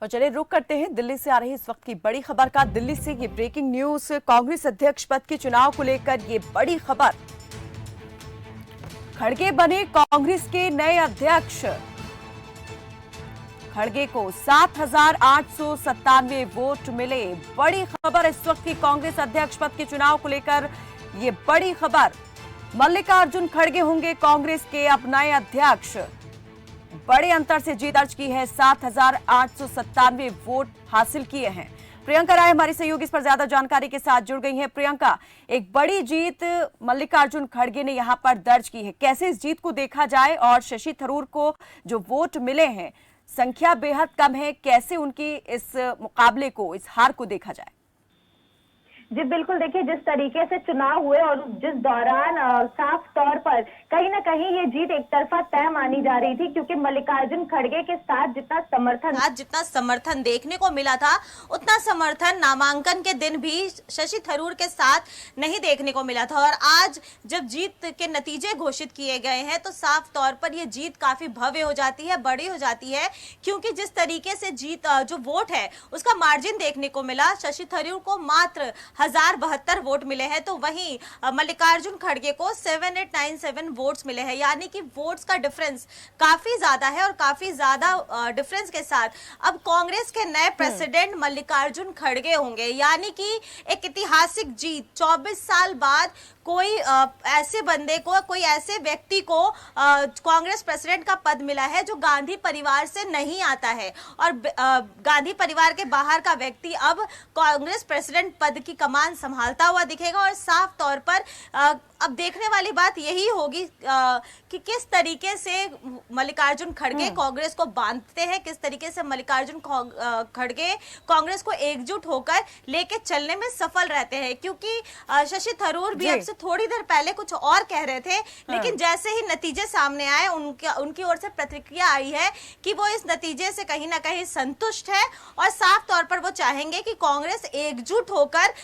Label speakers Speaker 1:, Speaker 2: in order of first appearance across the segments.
Speaker 1: और चलिए रुक करते हैं दिल्ली से आ रही इस वक्त की बड़ी खबर का। दिल्ली से ये ब्रेकिंग न्यूज, कांग्रेस अध्यक्ष पद के चुनाव को लेकर ये बड़ी खबर। खड़गे बने कांग्रेस के नए अध्यक्ष। खड़गे को 7,897 वोट मिले। बड़ी खबर इस वक्त की कांग्रेस अध्यक्ष पद के चुनाव को लेकर, ये बड़ी खबर। मल्लिकार्जुन खड़गे होंगे कांग्रेस के अब नए अध्यक्ष। बड़े अंतर से जीत दर्ज की है, 7,897 वोट हासिल किए हैं। प्रियंका राय हमारी सहयोगी इस पर ज्यादा जानकारी के साथ जुड़ गई हैं। प्रियंका, एक बड़ी जीत मल्लिकार्जुन खड़गे ने यहां पर दर्ज की है, कैसे इस जीत को देखा जाए और शशि थरूर को जो वोट मिले हैं संख्या बेहद कम है, कैसे उनकी इस मुकाबले को, इस हार को देखा जाए?
Speaker 2: जी बिल्कुल, देखिए जिस तरीके से चुनाव हुए और जिस दौरान साफ तौर पर कहीं ना कहीं ये जीत एक तरफा तय मानी जा रही थी, क्योंकि मल्लिकार्जुन खड़गे के साथ जितना समर्थन
Speaker 3: देखने को मिला था, उतना समर्थन नामांकन के दिन भी शशि थरूर के साथ नहीं देखने को मिला था। और आज जब जीत के नतीजे घोषित किए गए हैं तो साफ तौर पर यह जीत काफी भव्य हो जाती है, बड़ी हो जाती है, क्योंकि जिस तरीके से जीत जो वोट है उसका मार्जिन देखने को मिला, शशि थरूर को मात्र 1072 वोट मिले हैं, तो वहीं मल्लिकार्जुन खड़गे को 7897 वोट्स मिले हैं। यानी कि वोट्स का डिफरेंस काफी ज्यादा है और काफी ज्यादा डिफरेंस के साथ अब कांग्रेस के नए प्रेसिडेंट मल्लिकार्जुन खड़गे होंगे। यानी कि एक ऐतिहासिक जीत, 24 साल बाद कोई ऐसे बंदे को, कोई ऐसे व्यक्ति को कांग्रेस प्रेसिडेंट का पद मिला है जो गांधी परिवार से नहीं आता है, और गांधी परिवार के बाहर का व्यक्ति अब कांग्रेस प्रेसिडेंट पद की कमान संभालता हुआ दिखेगा। और साफ तौर पर अब देखने वाली बात यही होगी कि किस तरीके से मल्लिकार्जुन खड़गे कांग्रेस को बांधते हैं, किस तरीके से मल्लिकार्जुन खड़गे कांग्रेस को एकजुट होकर लेके चलने में सफल रहते हैं। क्योंकि शशि थरूर भी अब से थोड़ी देर पहले कुछ और कह रहे थे, लेकिन जैसे ही नतीजे सामने आए उनकी ओर से प्रतिक्रिया आई है कि वो इस नतीजे से कहीं ना कहीं संतुष्ट है और साफ तौर पर वो चाहेंगे कि कांग्रेस एकजुट होकर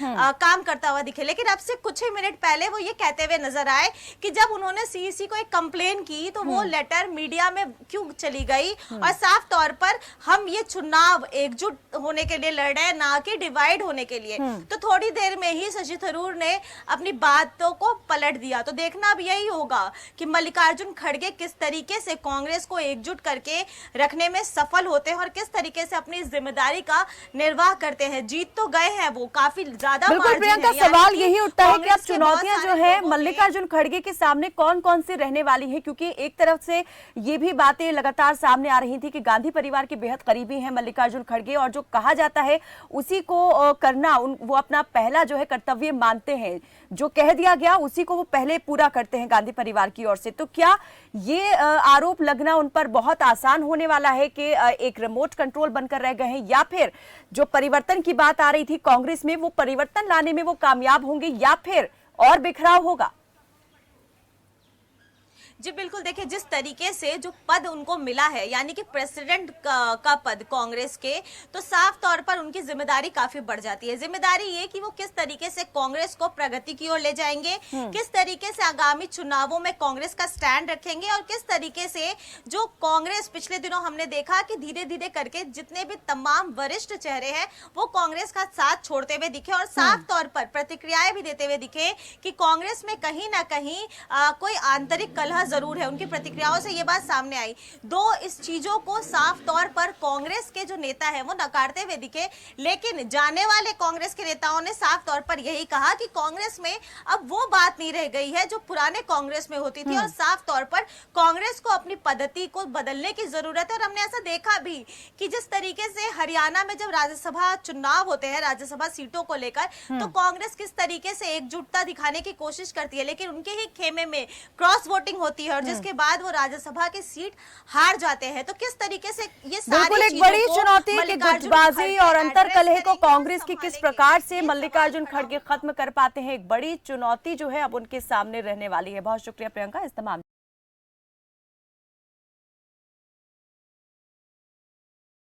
Speaker 3: काम करता हुआ दिखे। लेकिन अब से कुछ ही मिनट पहले वो ये कहते हुए नजर आए कि जब उन्होंने सीईसी को एक कंप्लेन की तो वो लेटर मीडिया में क्यों चली गई, और साफ तौर पर हम ये चुनाव एकजुट होने के लिए लड़ रहे हैं, ना कि डिवाइड होने के लिए। तो थोड़ी देर में ही शशि थरूर ने अपनी बातों को पलट दिया। तो देखना अब यही होगा कि मल्लिकार्जुन खड़गे किस तरीके से कांग्रेस को एकजुट करके रखने में सफल होते हैं और किस तरीके से अपनी जिम्मेदारी का निर्वाह करते हैं। जीत तो गए हैं वो काफी ज्यादा।
Speaker 1: बिल्कुल प्रियंका, सवाल यही उठता है कि अब चुनौतियां जो है मल्लिकार्जुन खड़गे के सामने कौन कौन सी रहने वाली है, क्योंकि एक तरफ से ये भी बातें लगातार सामने आ रही थी कि गांधी परिवार के बेहद करीबी हैं मल्लिकार्जुन खड़गे, और जो कहा जाता है उसी को करना वो अपना पहला जो है कर्तव्य मानते हैं, जो कह दिया गया उसी को वो पहले पूरा करते हैं गांधी परिवार की ओर से। तो क्या ये आरोप लगना उन पर बहुत आसान होने वाला है कि एक रिमोट कंट्रोल बनकर रह गए हैं, या फिर जो परिवर्तन की बात आ रही थी कांग्रेस में वो परिवर्तन लाने में वो कामयाब होंगे, या फिर और बिखराव होगा?
Speaker 3: जी बिल्कुल, देखिए जिस तरीके से जो पद उनको मिला है, यानी कि प्रेसिडेंट का पद कांग्रेस के, तो साफ तौर पर उनकी जिम्मेदारी काफी बढ़ जाती है। जिम्मेदारी ये कि वो किस तरीके से कांग्रेस को प्रगति की ओर ले जाएंगे, किस तरीके से आगामी चुनावों में कांग्रेस का स्टैंड रखेंगे, और किस तरीके से जो कांग्रेस पिछले दिनों हमने देखा कि धीरे धीरे करके जितने भी तमाम वरिष्ठ चेहरे हैं वो कांग्रेस का साथ छोड़ते हुए दिखे और साफ तौर पर प्रतिक्रियाएं भी देते हुए दिखे कि कांग्रेस में कहीं ना कहीं कोई आंतरिक कलह जरूर है। उनकी प्रतिक्रियाओं से ये बात सामने आई। इस चीजों को साफ तौर पर कांग्रेस के जो नेता हैं वो नकारते हुए दिखे, लेकिन जाने वाले कांग्रेस के नेताओं ने साफ तौर पर यही कहा कि कांग्रेस में अब वो बात नहीं रह गई है जो पुराने कांग्रेस में होती थी, और साफ तौर पर कांग्रेस को अपनी पद्धति को बदलने की जरूरत है। और हमने ऐसा देखा भी कि जिस तरीके से हरियाणा में जब राज्यसभा चुनाव होते हैं, राज्यसभा सीटों को लेकर, तो कांग्रेस किस तरीके से एकजुटता दिखाने की कोशिश करती है, लेकिन उनके ही खेमे में क्रॉस वोटिंग होती है और जिसके बाद वो राज्यसभा की सीट हार जाते हैं। तो किस तरीके से ये सारी
Speaker 1: एक बड़ी चुनौती कि गुटबाजी और अंतरकलह को कांग्रेस की किस प्रकार से मल्लिकार्जुन खड़गे खत्म कर पाते हैं, एक बड़ी चुनौती जो है अब उनके सामने रहने वाली है। बहुत शुक्रिया प्रियंका इस तमाम